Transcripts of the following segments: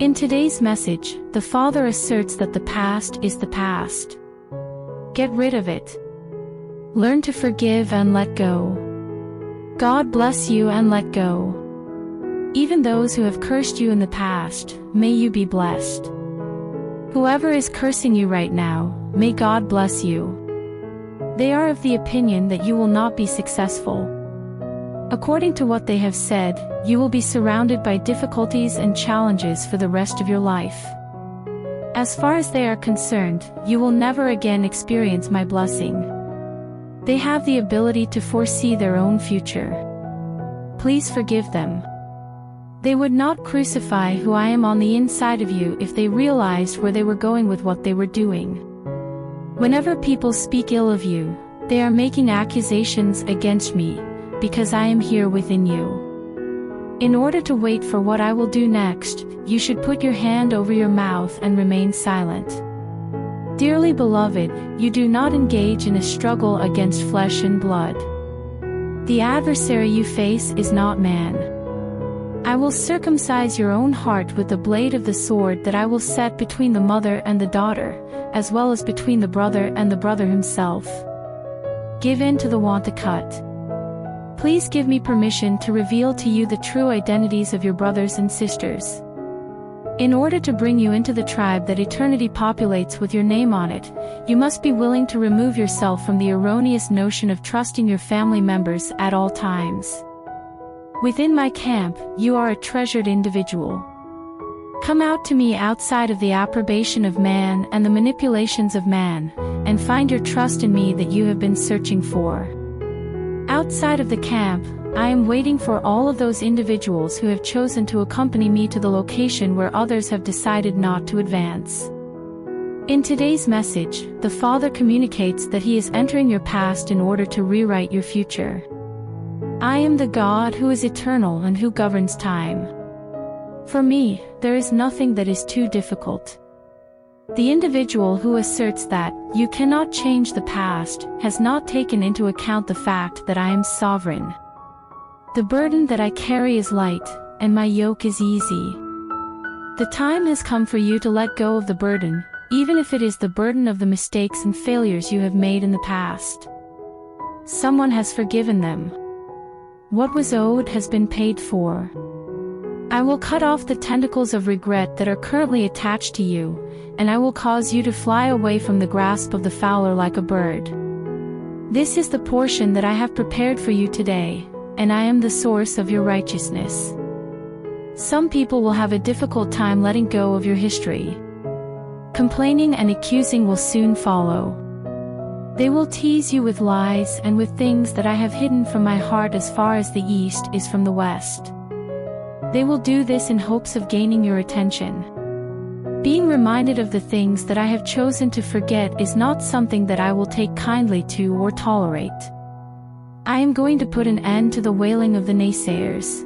In today's message, the Father asserts that the past is the past. Get rid of it. Learn to forgive and let go. God bless you and let go. Even those who have cursed you in the past, may you be blessed. Whoever is cursing you right now, may God bless you. They are of the opinion that you will not be successful. According to what they have said, you will be surrounded by difficulties and challenges for the rest of your life. As far as they are concerned, you will never again experience my blessing. They have the ability to foresee their own future. Please forgive them. They would not crucify who I am on the inside of you if they realized where they were going with what they were doing. Whenever people speak ill of you, they are making accusations against me, because I am here within you. In order to wait for what I will do next, you should put your hand over your mouth and remain silent. Dearly beloved, you do not engage in a struggle against flesh and blood. The adversary you face is not man. I will circumcise your own heart with the blade of the sword that I will set between the mother and the daughter, as well as between the brother and the brother himself. Give in to the want to cut. Please give me permission to reveal to you the true identities of your brothers and sisters. In order to bring you into the tribe that eternity populates with your name on it, you must be willing to remove yourself from the erroneous notion of trusting your family members at all times. Within my camp, you are a treasured individual. Come out to me outside of the approbation of man and the manipulations of man, and find your trust in me that you have been searching for. Outside of the camp, I am waiting for all of those individuals who have chosen to accompany me to the location where others have decided not to advance. In today's message, the Father communicates that He is entering your past in order to rewrite your future. I am the God who is eternal and who governs time. For me, there is nothing that is too difficult. The individual who asserts that you cannot change the past has not taken into account the fact that I am sovereign. The burden that I carry is light, and my yoke is easy. The time has come for you to let go of the burden, even if it is the burden of the mistakes and failures you have made in the past. Someone has forgiven them. What was owed has been paid for. I will cut off the tentacles of regret that are currently attached to you, and I will cause you to fly away from the grasp of the fowler like a bird. This is the portion that I have prepared for you today, and I am the source of your righteousness. Some people will have a difficult time letting go of your history. Complaining and accusing will soon follow. They will tease you with lies and with things that I have hidden from my heart as far as the east is from the west. They will do this in hopes of gaining your attention. Being reminded of the things that I have chosen to forget is not something that I will take kindly to or tolerate. I am going to put an end to the wailing of the naysayers.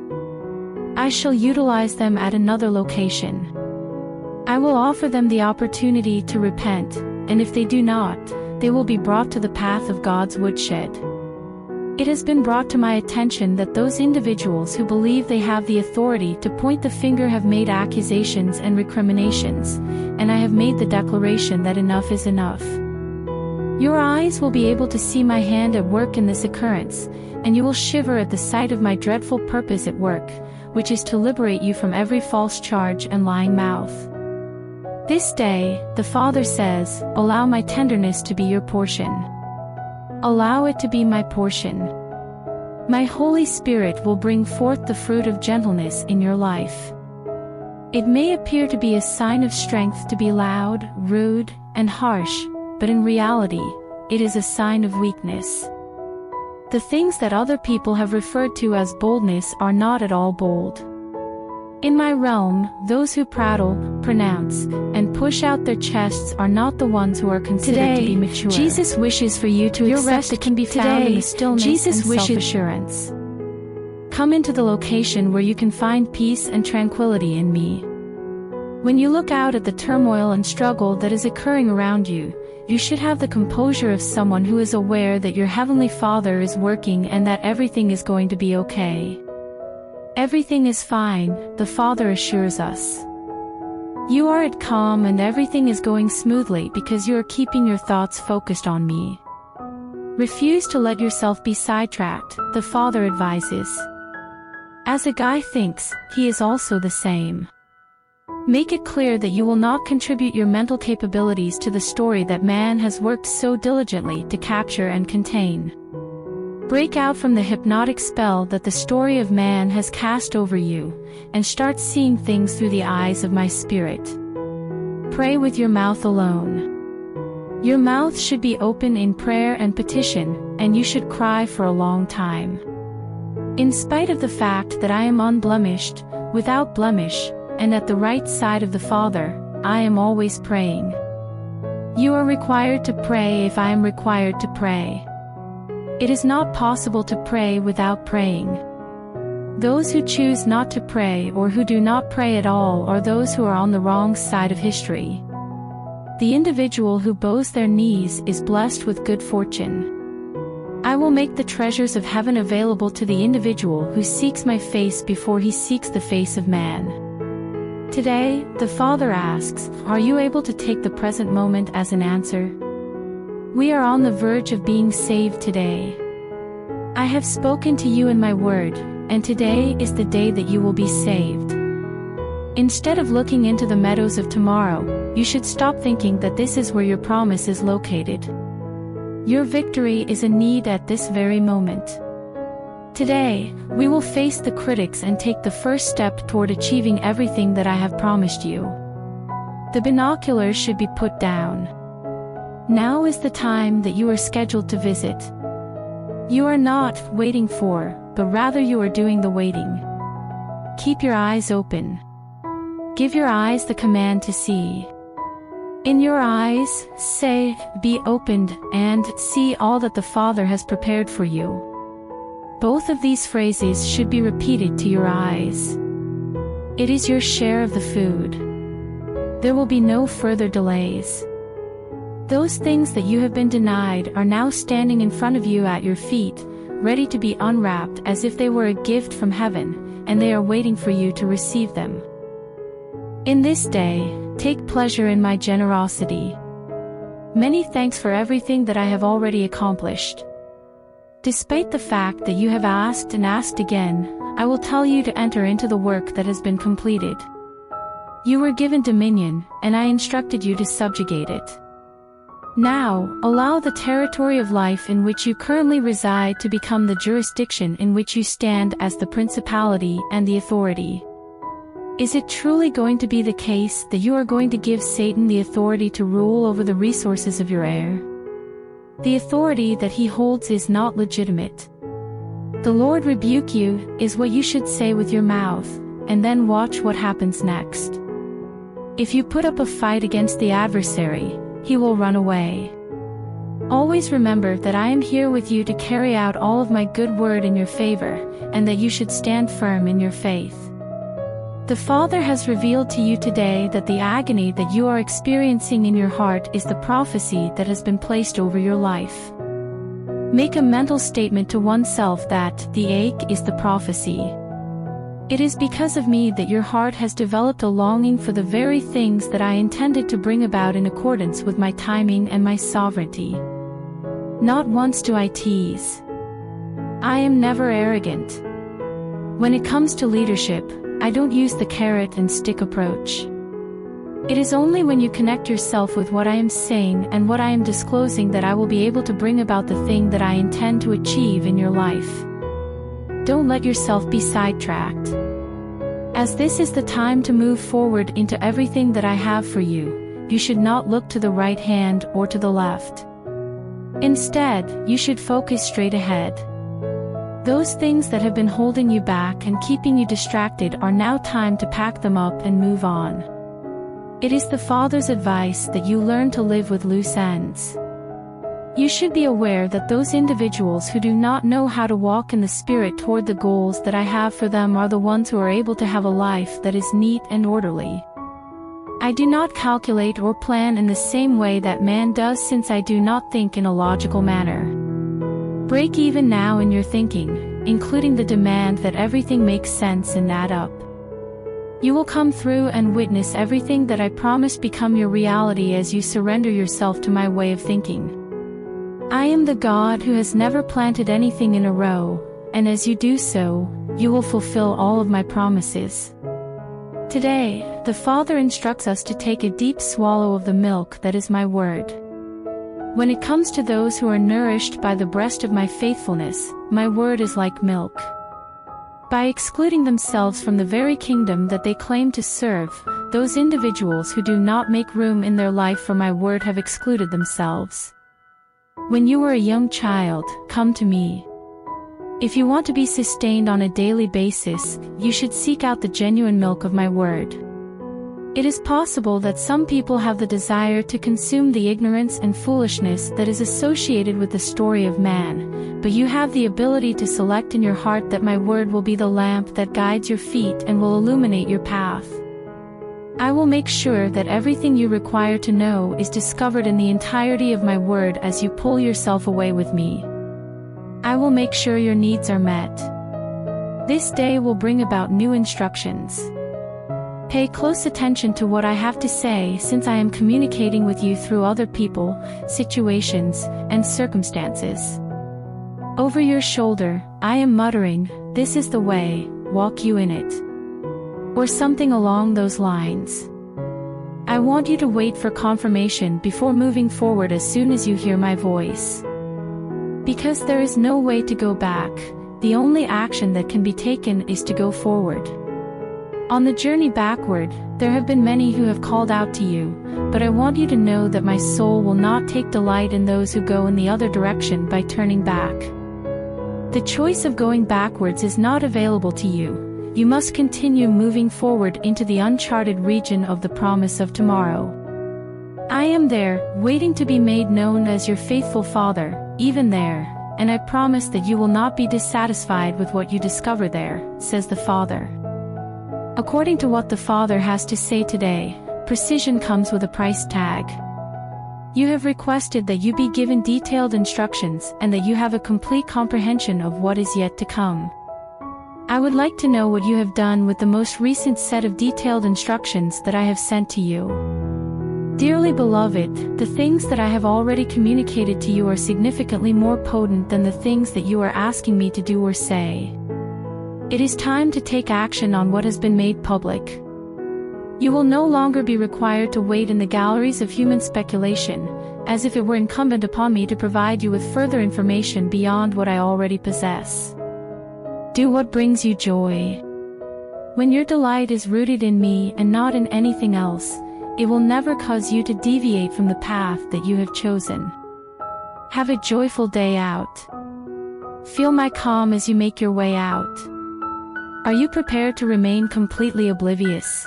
I shall utilize them at another location. I will offer them the opportunity to repent, and if they do not, they will be brought to the path of God's woodshed. It has been brought to my attention that those individuals who believe they have the authority to point the finger have made accusations and recriminations, and I have made the declaration that enough is enough. Your eyes will be able to see my hand at work in this occurrence, and you will shiver at the sight of my dreadful purpose at work, which is to liberate you from every false charge and lying mouth. This day, the Father says, allow my tenderness to be your portion. Allow it to be my portion. My Holy Spirit will bring forth the fruit of gentleness in your life. It may appear to be a sign of strength to be loud, rude, and harsh, but in reality, it is a sign of weakness. The things that other people have referred to as boldness are not at all bold. In my realm, those who prattle, pronounce, and push out their chests are not the ones who are considered to be mature. Jesus wishes for you to accept that can be found in the stillness and self-assurance. Come into the location where you can find peace and tranquility in me. When you look out at the turmoil and struggle that is occurring around you, you should have the composure of someone who is aware that your Heavenly Father is working and that everything is going to be okay. Everything is fine, the Father assures us. You are at calm and everything is going smoothly because you are keeping your thoughts focused on me. Refuse to let yourself be sidetracked, the Father advises. As a guy thinks, he is also the same. Make it clear that you will not contribute your mental capabilities to the story that man has worked so diligently to capture and contain. Break out from the hypnotic spell that the story of man has cast over you, and start seeing things through the eyes of my spirit. Pray with your mouth alone. Your mouth should be open in prayer and petition, and you should cry for a long time. In spite of the fact that I am unblemished, without blemish, and at the right side of the Father, I am always praying. You are required to pray if I am required to pray. It is not possible to pray without praying. Those who choose not to pray or who do not pray at all are those who are on the wrong side of history. The individual who bows their knees is blessed with good fortune. I will make the treasures of heaven available to the individual who seeks my face before he seeks the face of man. Today, the Father asks, are you able to take the present moment as an answer? We are on the verge of being saved today. I have spoken to you in my word, and today is the day that you will be saved. Instead of looking into the meadows of tomorrow, you should stop thinking that this is where your promise is located. Your victory is a need at this very moment. Today, we will face the critics and take the first step toward achieving everything that I have promised you. The binoculars should be put down. Now is the time that you are scheduled to visit. You are not waiting for, but rather you are doing the waiting. Keep your eyes open. Give your eyes the command to see. In your eyes, say, be opened, and see all that the Father has prepared for you. Both of these phrases should be repeated to your eyes. It is your share of the food. There will be no further delays. Those things that you have been denied are now standing in front of you at your feet, ready to be unwrapped as if they were a gift from heaven, and they are waiting for you to receive them. In this day, take pleasure in my generosity. Many thanks for everything that I have already accomplished. Despite the fact that you have asked and asked again, I will tell you to enter into the work that has been completed. You were given dominion, and I instructed you to subjugate it. Now, allow the territory of life in which you currently reside to become the jurisdiction in which you stand as the principality and the authority. Is it truly going to be the case that you are going to give Satan the authority to rule over the resources of your heir? The authority that he holds is not legitimate. The Lord rebuke you, is what you should say with your mouth, and then watch what happens next. If you put up a fight against the adversary, he will run away. Always remember that I am here with you to carry out all of my good word in your favor, and that you should stand firm in your faith. The Father has revealed to you today that the agony that you are experiencing in your heart is the prophecy that has been placed over your life. Make a mental statement to oneself that the ache is the prophecy. It is because of me that your heart has developed a longing for the very things that I intended to bring about in accordance with my timing and my sovereignty. Not once do I tease. I am never arrogant. When it comes to leadership, I don't use the carrot and stick approach. It is only when you connect yourself with what I am saying and what I am disclosing that I will be able to bring about the thing that I intend to achieve in your life. Don't let yourself be sidetracked. As this is the time to move forward into everything that I have for you, you should not look to the right hand or to the left. Instead, you should focus straight ahead. Those things that have been holding you back and keeping you distracted are now time to pack them up and move on. It is the Father's advice that you learn to live with loose ends. You should be aware that those individuals who do not know how to walk in the Spirit toward the goals that I have for them are the ones who are able to have a life that is neat and orderly. I do not calculate or plan in the same way that man does, since I do not think in a logical manner. Break even now in your thinking, including the demand that everything makes sense and add up. You will come through and witness everything that I promised become your reality as you surrender yourself to my way of thinking. I am the God who has never planted anything in a row, and as you do so, you will fulfill all of my promises. Today, the Father instructs us to take a deep swallow of the milk that is my word. When it comes to those who are nourished by the breast of my faithfulness, my word is like milk. By excluding themselves from the very kingdom that they claim to serve, those individuals who do not make room in their life for my word have excluded themselves. When you were a young child, come to me. If you want to be sustained on a daily basis, you should seek out the genuine milk of my word. It is possible that some people have the desire to consume the ignorance and foolishness that is associated with the story of man, but you have the ability to select in your heart that my word will be the lamp that guides your feet and will illuminate your path. I will make sure that everything you require to know is discovered in the entirety of my word as you pull yourself away with me. I will make sure your needs are met. This day will bring about new instructions. Pay close attention to what I have to say, since I am communicating with you through other people, situations, and circumstances. Over your shoulder, I am muttering, "This is the way, walk you in it." Or something along those lines. I want you to wait for confirmation before moving forward as soon as you hear my voice. Because there is no way to go back, the only action that can be taken is to go forward. On the journey backward, there have been many who have called out to you, but I want you to know that my soul will not take delight in those who go in the other direction by turning back. The choice of going backwards is not available to you. You must continue moving forward into the uncharted region of the promise of tomorrow. I am there, waiting to be made known as your faithful Father, even there, and I promise that you will not be dissatisfied with what you discover there, says the Father. According to what the Father has to say today, precision comes with a price tag. You have requested that you be given detailed instructions and that you have a complete comprehension of what is yet to come. I would like to know what you have done with the most recent set of detailed instructions that I have sent to you. Dearly beloved, the things that I have already communicated to you are significantly more potent than the things that you are asking me to do or say. It is time to take action on what has been made public. You will no longer be required to wait in the galleries of human speculation, as if it were incumbent upon me to provide you with further information beyond what I already possess. Do what brings you joy. When your delight is rooted in me and not in anything else, it will never cause you to deviate from the path that you have chosen. Have a joyful day out. Feel my calm as you make your way out. Are you prepared to remain completely oblivious?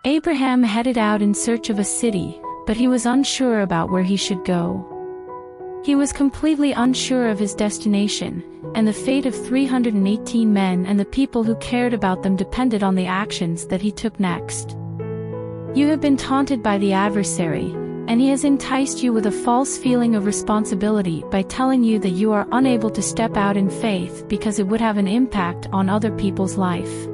Abraham headed out in search of a city, but he was unsure about where he should go. He was completely unsure of his destination, and the fate of 318 men and the people who cared about them depended on the actions that he took next. You have been taunted by the adversary, and he has enticed you with a false feeling of responsibility by telling you that you are unable to step out in faith because it would have an impact on other people's life.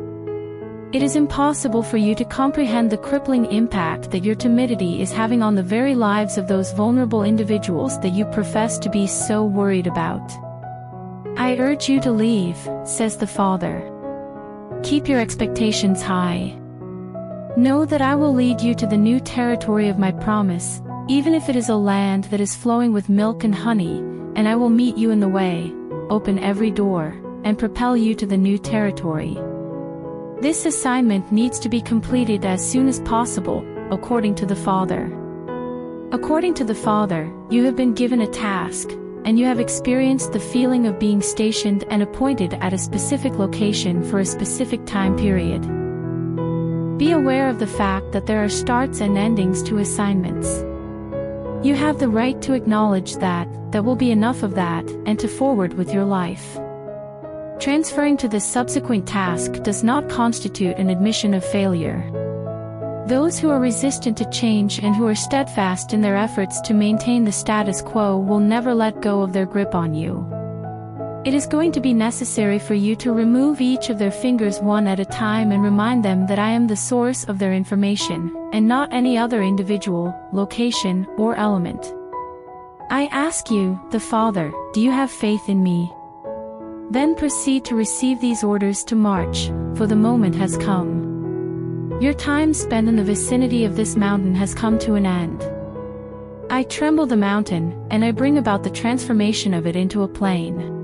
It is impossible for you to comprehend the crippling impact that your timidity is having on the very lives of those vulnerable individuals that you profess to be so worried about. I urge you to leave, says the Father. Keep your expectations high. Know that I will lead you to the new territory of my promise, even if it is a land that is flowing with milk and honey, and I will meet you in the way, open every door, and propel you to the new territory. This assignment needs to be completed as soon as possible, according to the Father. According to the Father, you have been given a task, and you have experienced the feeling of being stationed and appointed at a specific location for a specific time period. Be aware of the fact that there are starts and endings to assignments. You have the right to acknowledge that will be enough of that, and to forward with your life. Transferring to the subsequent task does not constitute an admission of failure. Those who are resistant to change and who are steadfast in their efforts to maintain the status quo will never let go of their grip on you. It is going to be necessary for you to remove each of their fingers one at a time and remind them that I am the source of their information, and not any other individual, location, or element. I ask you, the Father, do you have faith in me? Then proceed to receive these orders to march, for the moment has come. Your time spent in the vicinity of this mountain has come to an end. I tremble the mountain, and I bring about the transformation of it into a plain.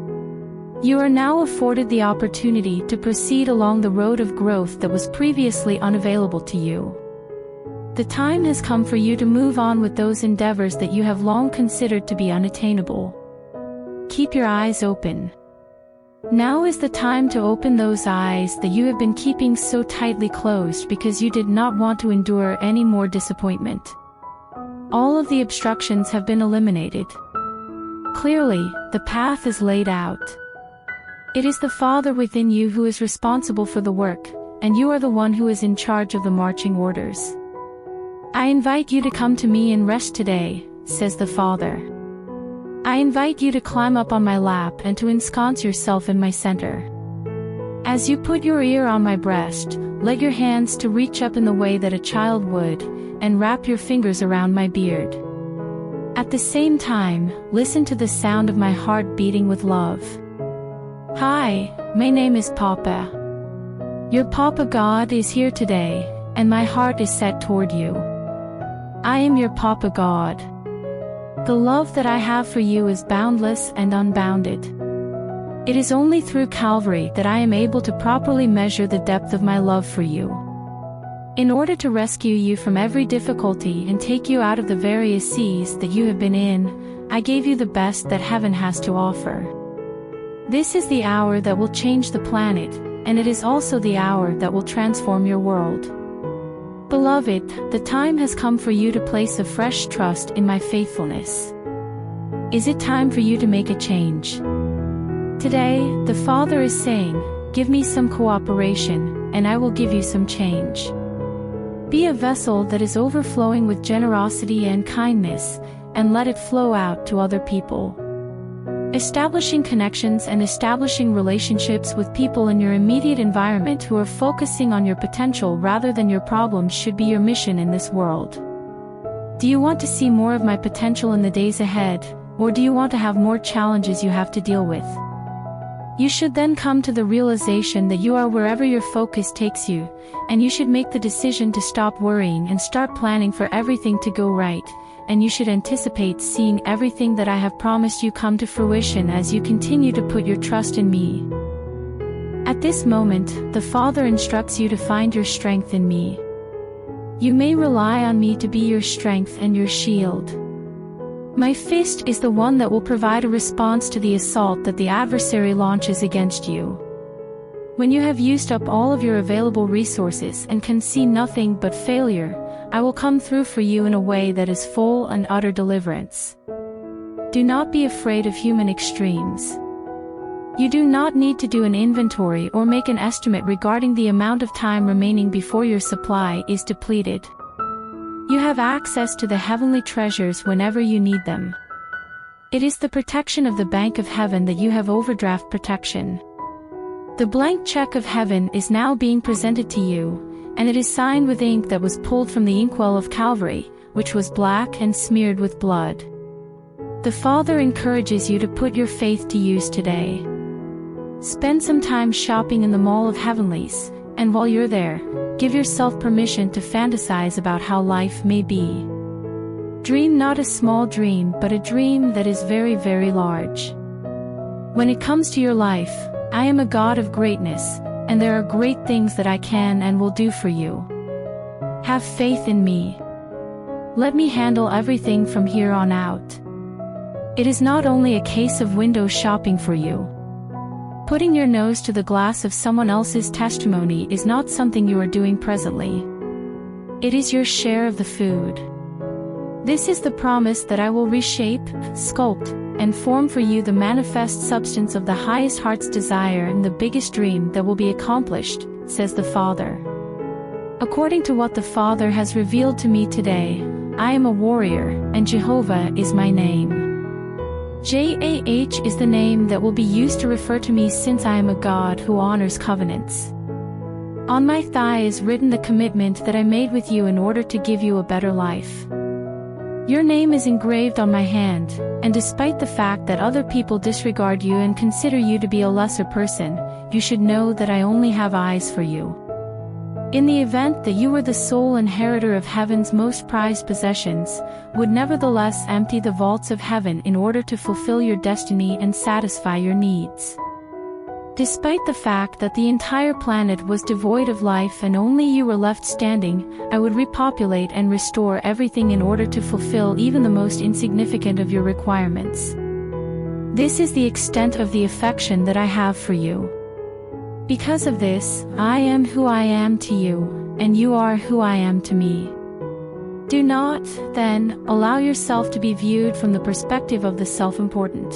You are now afforded the opportunity to proceed along the road of growth that was previously unavailable to you. The time has come for you to move on with those endeavors that you have long considered to be unattainable. Keep your eyes open. Now is the time to open those eyes that you have been keeping so tightly closed because you did not want to endure any more disappointment. All of the obstructions have been eliminated. Clearly, the path is laid out. It is the Father within you who is responsible for the work, and you are the one who is in charge of the marching orders. I invite you to come to me and rest today, says the Father. I invite you to climb up on my lap and to ensconce yourself in my center. As you put your ear on my breast, let your hands to reach up in the way that a child would, and wrap your fingers around my beard. At the same time, listen to the sound of my heart beating with love. Hi, my name is Papa. Your Papa God is here today, and my heart is set toward you. I am your Papa God. The love that I have for you is boundless and unbounded. It is only through Calvary that I am able to properly measure the depth of my love for you. In order to rescue you from every difficulty and take you out of the various seas that you have been in, I gave you the best that heaven has to offer. This is the hour that will change the planet, and it is also the hour that will transform your world. Beloved, the time has come for you to place a fresh trust in my faithfulness. Is it time for you to make a change? Today, the Father is saying, give me some cooperation, and I will give you some change. Be a vessel that is overflowing with generosity and kindness, and let it flow out to other people. Establishing connections and establishing relationships with people in your immediate environment who are focusing on your potential rather than your problems should be your mission in this world. Do you want to see more of my potential in the days ahead, or do you want to have more challenges you have to deal with? You should then come to the realization that you are wherever your focus takes you, and you should make the decision to stop worrying and start planning for everything to go right. And you should anticipate seeing everything that I have promised you come to fruition as you continue to put your trust in me. At this moment, the Father instructs you to find your strength in me. You may rely on me to be your strength and your shield. My fist is the one that will provide a response to the assault that the adversary launches against you. When you have used up all of your available resources and can see nothing but failure, I will come through for you in a way that is full and utter deliverance. Do not be afraid of human extremes. You do not need to do an inventory or make an estimate regarding the amount of time remaining before your supply is depleted. You have access to the heavenly treasures whenever you need them. It is the protection of the bank of heaven that you have overdraft protection. The blank check of heaven is now being presented to you, and it is signed with ink that was pulled from the inkwell of Calvary, which was black and smeared with blood. The Father encourages you to put your faith to use today. Spend some time shopping in the Mall of Heavenlies, and while you're there, give yourself permission to fantasize about how life may be. Dream not a small dream but a dream that is very, very large. When it comes to your life, I am a God of greatness, and there are great things that I can and will do for you. Have faith in me. Let me handle everything from here on out. It is not only a case of window shopping for you. Putting your nose to the glass of someone else's testimony is not something you are doing presently. It is your share of the food. This is the promise that I will reshape, sculpt, and form for you the manifest substance of the highest heart's desire and the biggest dream that will be accomplished, says the Father. According to what the Father has revealed to me today, I am a warrior, and Jehovah is my name. Jah is the name that will be used to refer to me, since I am a God who honors covenants. On my thigh is written the commitment that I made with you in order to give you a better life. Your name is engraved on my hand, and despite the fact that other people disregard you and consider you to be a lesser person, you should know that I only have eyes for you. In the event that you were the sole inheritor of heaven's most prized possessions, would nevertheless empty the vaults of heaven in order to fulfill your destiny and satisfy your needs. Despite the fact that the entire planet was devoid of life and only you were left standing, I would repopulate and restore everything in order to fulfill even the most insignificant of your requirements. This is the extent of the affection that I have for you. Because of this, I am who I am to you, and you are who I am to me. Do not, then, allow yourself to be viewed from the perspective of the self-important.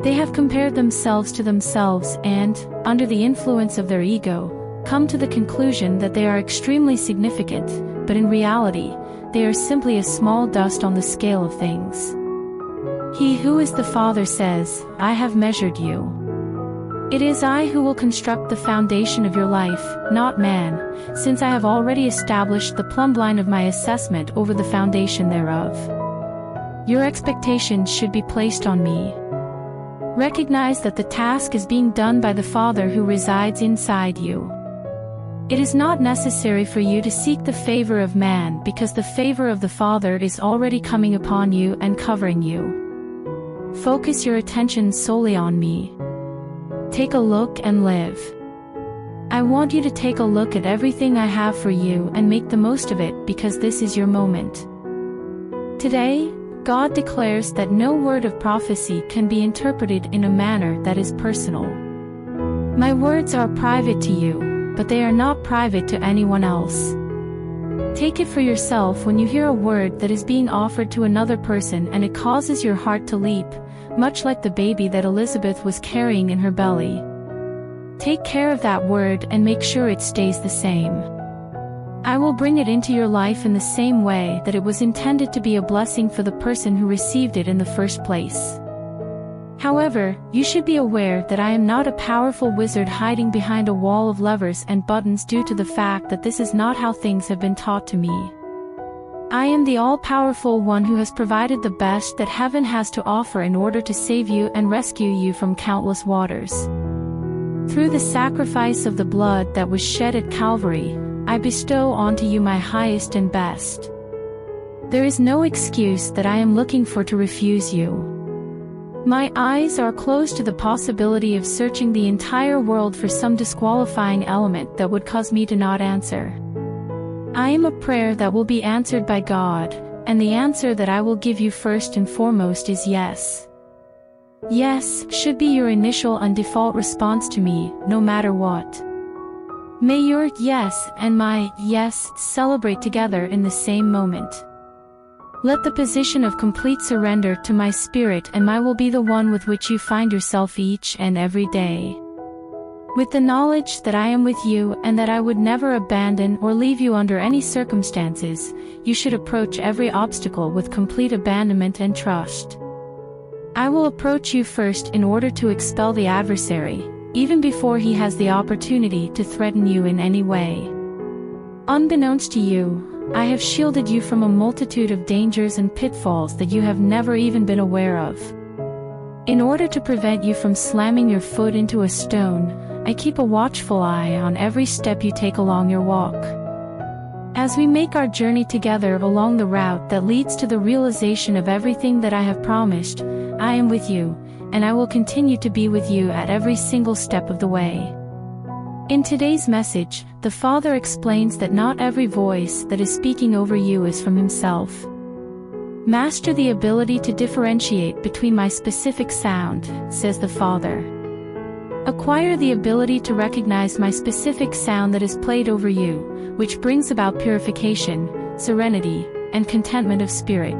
They have compared themselves to themselves and, under the influence of their ego, come to the conclusion that they are extremely significant, but in reality, they are simply a small dust on the scale of things. He who is the Father says, I have measured you. It is I who will construct the foundation of your life, not man, since I have already established the plumb line of my assessment over the foundation thereof. Your expectations should be placed on me. Recognize that the task is being done by the Father who resides inside you. It is not necessary for you to seek the favor of man, because the favor of the Father is already coming upon you and covering you. Focus your attention solely on me. Take a look and live. I want you to take a look at everything I have for you and make the most of it, because this is your moment. Today, God declares that no word of prophecy can be interpreted in a manner that is personal. My words are private to you, but they are not private to anyone else. Take it for yourself when you hear a word that is being offered to another person and it causes your heart to leap, much like the baby that Elizabeth was carrying in her belly. Take care of that word and make sure it stays the same. I will bring it into your life in the same way that it was intended to be a blessing for the person who received it in the first place. However, you should be aware that I am not a powerful wizard hiding behind a wall of levers and buttons, due to the fact that this is not how things have been taught to me. I am the all-powerful one who has provided the best that heaven has to offer in order to save you and rescue you from countless waters. Through the sacrifice of the blood that was shed at Calvary, I bestow onto you my highest and best. There is no excuse that I am looking for to refuse you. My eyes are closed to the possibility of searching the entire world for some disqualifying element that would cause me to not answer. I am a prayer that will be answered by God, and the answer that I will give you first and foremost is yes. Yes should be your initial and default response to me, no matter what. May your yes and my yes celebrate together in the same moment. Let the position of complete surrender to my spirit and my will be the one with which you find yourself each and every day. With the knowledge that I am with you and that I would never abandon or leave you under any circumstances, you should approach every obstacle with complete abandonment and trust. I will approach you first in order to expel the adversary, even before he has the opportunity to threaten you in any way. Unbeknownst to you, I have shielded you from a multitude of dangers and pitfalls that you have never even been aware of. In order to prevent you from slamming your foot into a stone, I keep a watchful eye on every step you take along your walk. As we make our journey together along the route that leads to the realization of everything that I have promised, I am with you, and I will continue to be with you at every single step of the way. In today's message, the Father explains that not every voice that is speaking over you is from himself. Master the ability to differentiate between my specific sound, says the Father. Acquire the ability to recognize my specific sound that is played over you, which brings about purification, serenity, and contentment of spirit.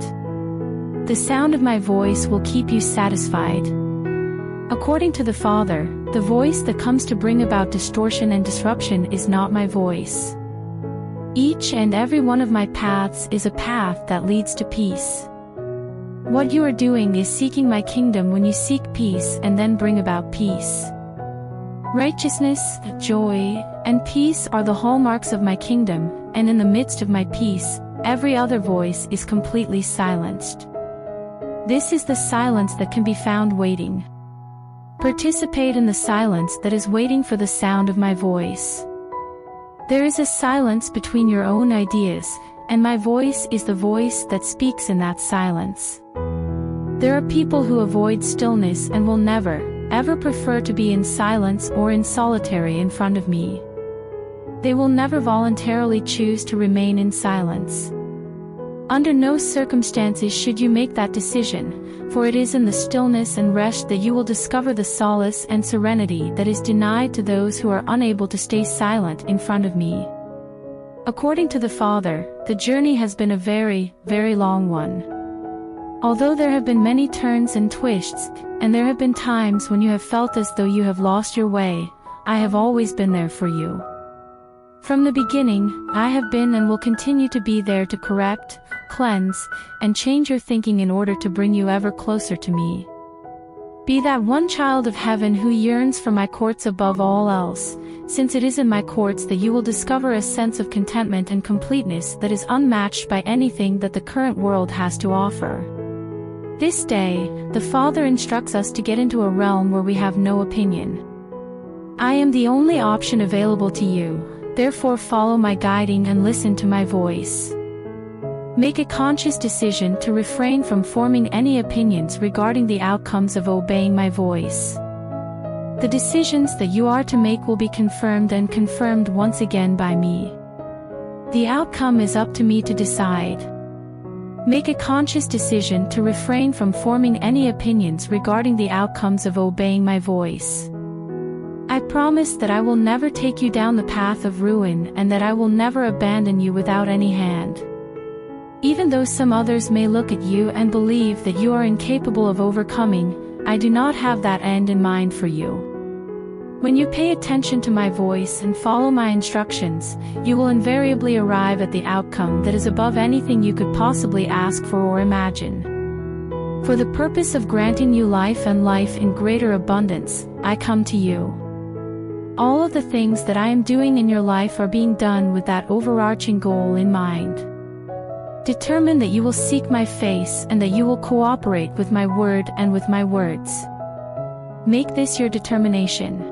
The sound of my voice will keep you satisfied. According to the Father, the voice that comes to bring about distortion and disruption is not my voice. Each and every one of my paths is a path that leads to peace. What you are doing is seeking my kingdom when you seek peace and then bring about peace. Righteousness, joy, and peace are the hallmarks of my kingdom, and in the midst of my peace, every other voice is completely silenced. This is the silence that can be found waiting. Participate in the silence that is waiting for the sound of my voice. There is a silence between your own ideas, and my voice is the voice that speaks in that silence. There are people who avoid stillness and will never, ever prefer to be in silence or in solitary in front of me. They will never voluntarily choose to remain in silence. Under no circumstances should you make that decision, for it is in the stillness and rest that you will discover the solace and serenity that is denied to those who are unable to stay silent in front of me. According to the Father, the journey has been a very, very long one. Although there have been many turns and twists, and there have been times when you have felt as though you have lost your way, I have always been there for you. From the beginning, I have been and will continue to be there to correct, cleanse, and change your thinking in order to bring you ever closer to me. Be that one child of heaven who yearns for my courts above all else, since it is in my courts that you will discover a sense of contentment and completeness that is unmatched by anything that the current world has to offer. This day, the Father instructs us to get into a realm where we have no opinion. I am the only option available to you, therefore follow my guiding and listen to my voice. Make a conscious decision to refrain from forming any opinions regarding the outcomes of obeying my voice. The decisions that you are to make will be confirmed and confirmed once again by me. The outcome is up to me to decide. Make a conscious decision to refrain from forming any opinions regarding the outcomes of obeying my voice. I promise that I will never take you down the path of ruin and that I will never abandon you without any hand. Even though some others may look at you and believe that you are incapable of overcoming, I do not have that end in mind for you. When you pay attention to my voice and follow my instructions, you will invariably arrive at the outcome that is above anything you could possibly ask for or imagine. For the purpose of granting you life and life in greater abundance, I come to you. All of the things that I am doing in your life are being done with that overarching goal in mind. Determine that you will seek my face and that you will cooperate with my word and with my words. Make this your determination.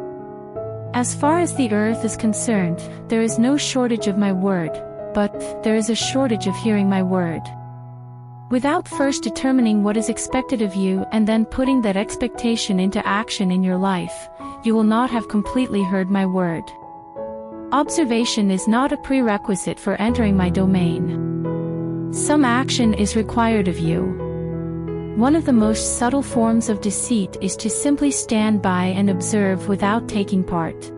As far as the earth is concerned, there is no shortage of my word, but there is a shortage of hearing my word. Without first determining what is expected of you and then putting that expectation into action in your life, you will not have completely heard my word. Observation is not a prerequisite for entering my domain. Some action is required of you. One of the most subtle forms of deceit is to simply stand by and observe without taking part.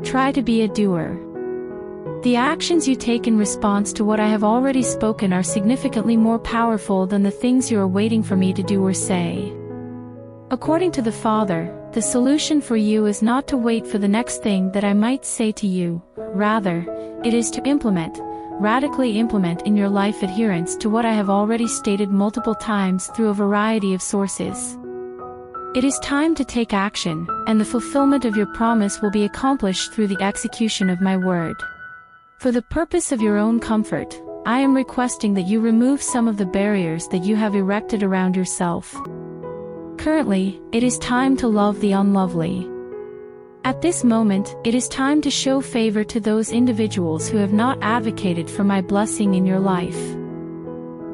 Try to be a doer. The actions you take in response to what I have already spoken are significantly more powerful than the things you are waiting for me to do or say. According to the Father, the solution for you is not to wait for the next thing that I might say to you, rather, it is to radically implement in your life adherence to what I have already stated multiple times through a variety of sources. It is time to take action, and the fulfillment of your promise will be accomplished through the execution of my word. For the purpose of your own comfort, I am requesting that you remove some of the barriers that you have erected around yourself. Currently, it is time to love the unlovely. At this moment, it is time to show favor to those individuals who have not advocated for my blessing in your life.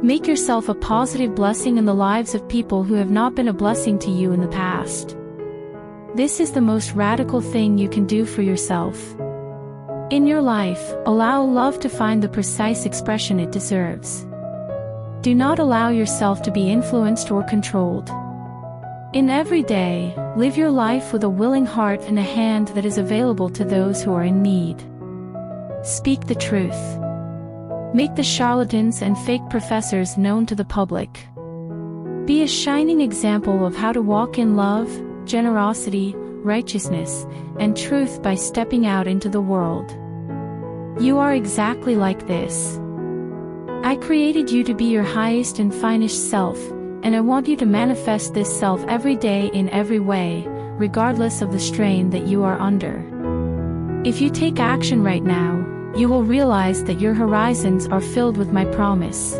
Make yourself a positive blessing in the lives of people who have not been a blessing to you in the past. This is the most radical thing you can do for yourself. In your life, allow love to find the precise expression it deserves. Do not allow yourself to be influenced or controlled. In every day, live your life with a willing heart and a hand that is available to those who are in need. Speak the truth. Make the charlatans and fake professors known to the public. Be a shining example of how to walk in love, generosity, righteousness, and truth by stepping out into the world. You are exactly like this. I created you to be your highest and finest self, and I want you to manifest this self every day in every way, regardless of the strain that you are under. If you take action right now, you will realize that your horizons are filled with my promise.